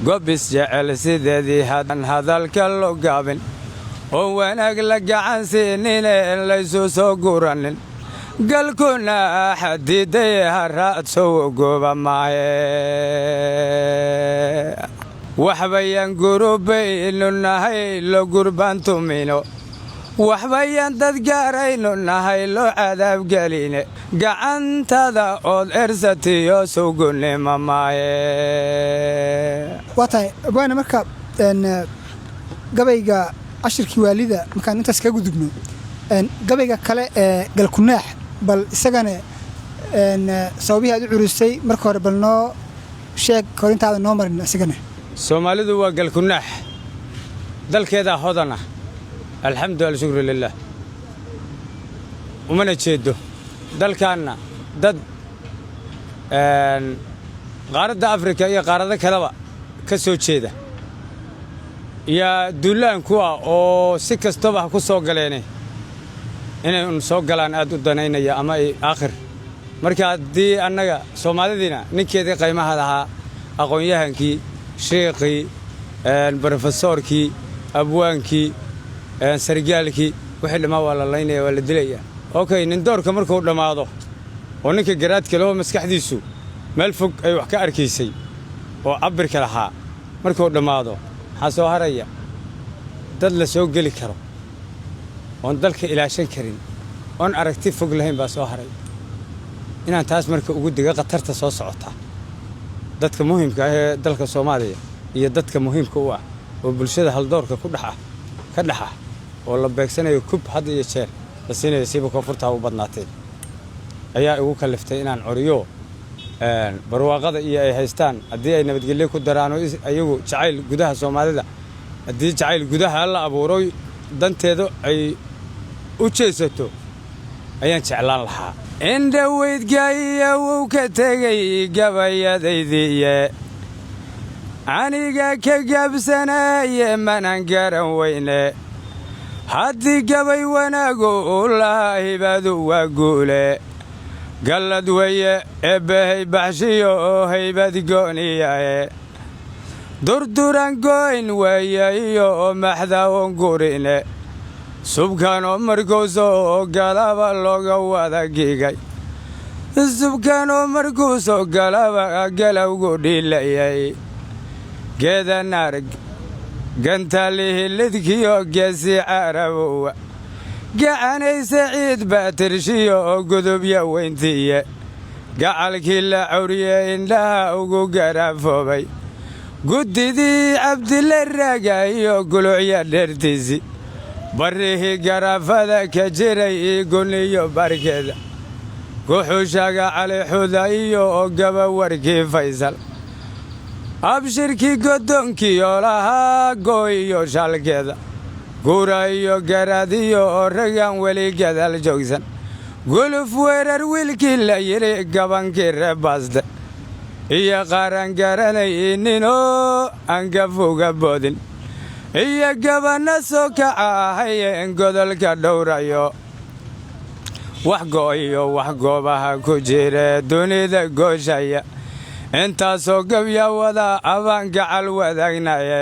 gobis jecel sideedii hadan hadalka loo gaabin oo wanaag la gacan siinine laysu soo guranin galkuna xadiday haraad soo gooba maaye waxbayaan gurubaynu nahay lo gurbantumino waxbayaan dad gaaraynu nahay loo cadaab geline gacantada ood ersatiyo sugunima maaye waatahay abwaana marka gabayga cashirkii waalida markaan intaas kaga gudubno gabayga kale ee galkunaax bal isagana sababihi aad u curusay marka hore bal noo sheeg korintaada noo marin isagana Soomaalidu waa galkunaax dalkeeda hodana alxamdulillah shukru lillah umana jeedo dalkaana dad qaaradda Afrika iyo qaarada kaleba ka soo jeeda ya duulaan kuwa oo si kastaba ku soo galeenay inay soo galaan aad u danaynaya ama aakhir marka hadii annaga Soomaalidina ninkeedii qiimaha lahaa aqoon-yahankii sheekhi professorkii abwaankii sargaalkii wixii dhama waa la leeyahay waa la dilayaa okay nin doorka markuu dhamaado oo ninka garaadka loo maskaxdiisu meel fog ay wax ka arkaysay oo cabirka lahaa markuu dhamaado waxa soo haraya dad la soo gali karo oo dalka ilaashan karin oo aragti fog lahayn baa soo haray inaan taas marka ugu diga qatarta soo socota dadka muhiimka ah ee dalka Soomaaliya iyo dadka muhiimka u ah oo bulshada hal doorka ka dhaxa oo la beegsanayo kub had iyo jeer la siinayo siba koonfurta u badnaatay ayaa ugu kaliftay inaan curiyo barwaaqada iyo ay haystaan hadii ay nabadgelyo ku daraano ayagu jacayl gudaha Soomaalida hadii jacayl gudaha la abuuro danteedo ay u jeesato ayaan jeclaan lahaa inda weydgaya uu ka tagay gabayadaydiye aniga ka gabsanaye manan garan weyne haddii gabay wanaagu la hibadu waa guule galad weye eebbahay baxshiyo oo haybad gooniyaye durduran goyn weye iyo maxda on gurine subkanoo markuusoo galaba looga wada gigay subkanoo markuusoo galaba galowgu dhiilayay geedan arag gantaalihilidkiyo geesi carabowa gacanaysa ciid baatirshiyo oo gudubya weyntiiye gacalkii la cawriye indhaha ugu garaafoobay guddidii cabdile raagayo gulucya dheertiisi barrihii garaafada ka jiray iguniyo barkeeda guxuushaga calixuda iyo oo gaba warkii faysal abshirkii goddoonkiyo lahaa gooyiyo shalkeeda guura iyo garaadiyo oo ragaan weli gadaal joogsan guluf weerar wiilkii la yidhi gabankii reebaaste iyo qaaraan garanayninoo aan gafuga boodin iyo gabanna soo kaca ahayeen godolka dhowrayo wax gooyo wax goobaha ku jira dunida gooshaya intaasoo gabya wada abaan gacal wadaagnaye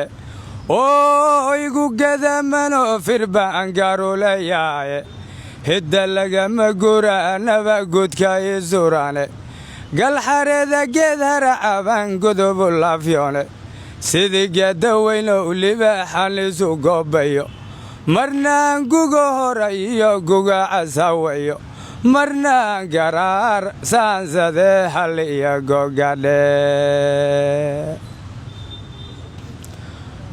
oo igu gadamanoo firbaan gaaru leeyahaye hidda lagama guraanaba gudka ii suraane galxareeda geed haracabaan gudubu laafyoone sidii geedda weyno libaaxan isu goobayo marnaan guga hora iyo guga casaawayo marnaan garaar saansadee hal iyo gogadhe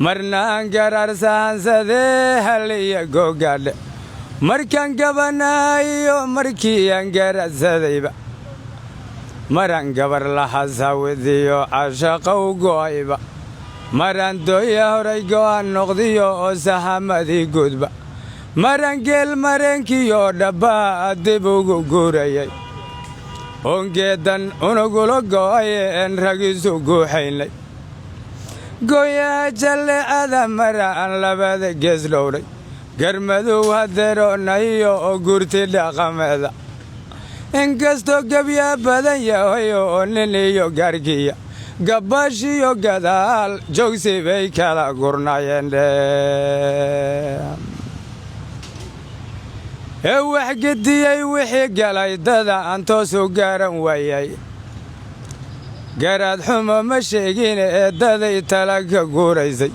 marnaan garaar saansadee hal iyo gogadhe markaan gabanaayo markii aan garaadsadayba maraan gabar lahasaawidiyo cashaqow go'ayba maraan dooya horay go'an noqdiyo oo sahamadii gudba maraan geel mareenkiyo dhabbaa dib ugu guurayay ongeedan unugula go'aye en ragiisu guuxaynay gooyaha jalleecada maraan labada gees dhowray garmadow hadeeronayo oo gurti dhaqameeda inkastoo gebyaa badan yahay oo nin iyo gaarkiya gabbashiyo gadaal joogsi bay kala gurnayeen ee wax gediyey wixii galay dada aan toos u gaaran waayay garaad xumo ma sheegin ee daday tala ka guuraysay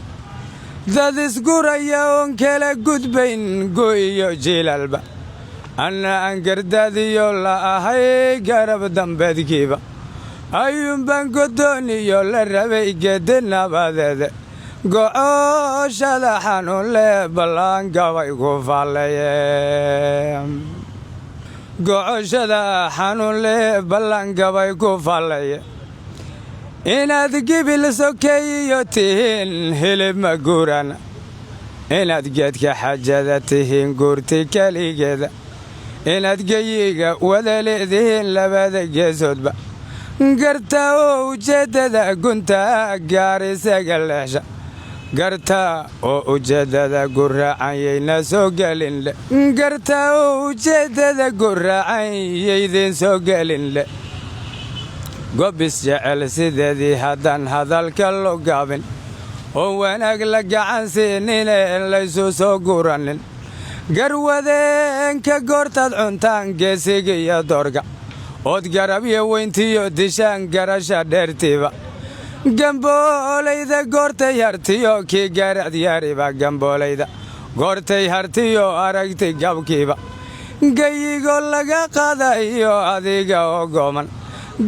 dad isguraya oon kala gudbayn go'iyo jiilalba anna aan gardaadiyo la ahay garab dambeedkiiba ayuunbaan godooniyo la rabay geedi nabadeede go'ooshada xanuun leh ballaan gabay ku fallayeen go'ooshada xanuun leh ballaan gabay ku fallaye inaad gibil sokeeyo tihiin hilib ma guurana inaad geedka xajada tihiin guurti keligeeda inaad geyiga wada leedihiin labada geesoodba garta oo ujeeddada gunta gaarisaga leexsha garta oo ujeeddada guraacanyayna soo gelinle garta oo ujeeddada guraacanyaydiin soo gelinle gobis jecel sideedii haddaan hadalka lo gaabin oo wanaag la gacan siinine laysu soo guranin garwadeenka goortaad cuntaan geesiga iyo doorga ood garabyo weyntiyo dishaan garasha dheertiiba gamboolayda goortay hartiyo kii gaaraad yaariba gamboolayda goortay hartiyo aragtay gabkiiba geyigo laga qaadayo adiga oo gooman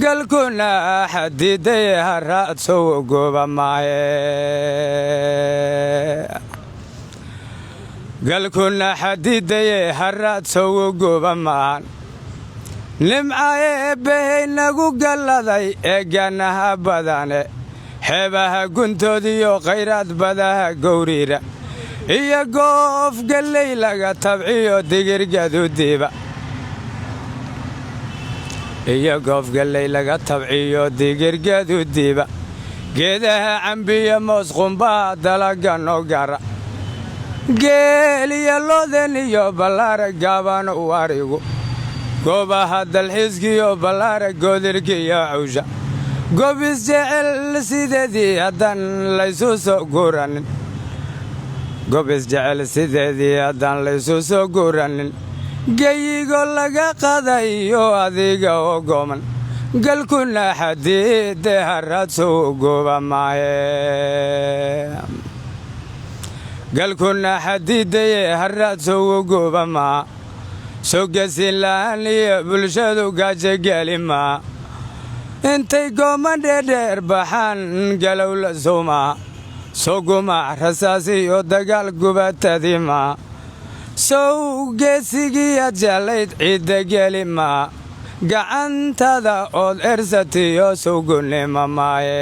galkuna xadiiday haraad soo gooba maahe galkuna xadiiday haraad soo gooba maahan nimca eebbahay nagu galladay ee gaanaha badane xeebaha guntoodiyo khayraad badaha gowriira iyo goof galley laga tabciyo digirgaduudiiba iyo goof galley laga tabciyo digirgaduudiiba geedaha cambiya moos qumbaa dalaga noo gara geel iyo loodan iyo ballaara gaaban u arigu goobaha dalxiiskiyo ballaara goodirkiyo cawsha gobis jecel sideedii haddaan laysu soo guuranin gobis jecel sideedii haddaan laysu soo guuranin geyigo laga qaadayo adiga oo gooman galkuna xadiide haraad soo gooba maahe galkuna xadiidaye haraad soo gooba maa soo gasin la'aan iyo bulshadu gaajo geli maa intay gooman dheerdheer baxaan galow la sowmaa soo gumaac rasaas iyo dagaal gubatadii maa sow geesigiiad jeclayd ciidda geli maa gacantada ood ersatiyo sowgunnimo maaye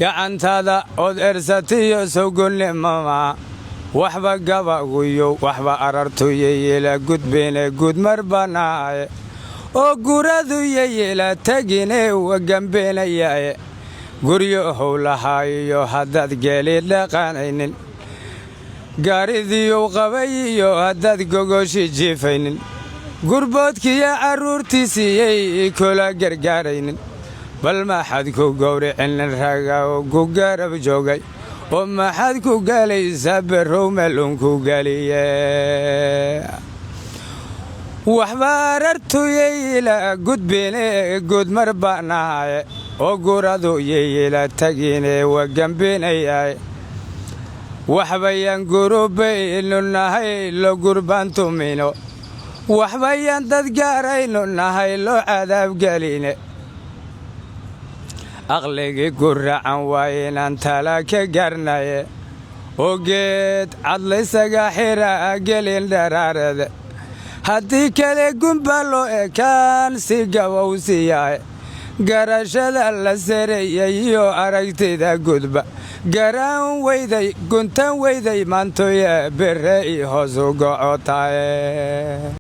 gacantada ood ersatiyo sowgunnimo maa waxba gabaguyo waxba arartuyayela gudbine gudmar banaaye oo guradu yayela tagine wagambeenayaye guryo howlahaayo haddaad geeli dhaqanaynin gaaridiiyow qabayiyo haddaad gogoshi jiifaynin gurboodkiyo carruurtiisiiyey kula gargaaraynin bal maxaad ku gowricinin raga oo ku garab joogay oo maxaad ku galaysaa berrow meelunku geliye waxba arartuyayla gudbine gudmar banaaye oo guradu yayela tagine wagambeenayaye waxbayaan gurubaynu nahay lo gurbaantumino waxbayaan dad gaaraynu nahay loo cadaabgeline aqligii guracan waa inaan tala ka garnaye oo geed cadlaysaga xira gelin dharaarade haddii kale gumba loo ekaan si gabow siyaye garashada la sareeyay iyo aragtida gudba garaan weyday guntan weyday maantoya bere i hoos u gocotaye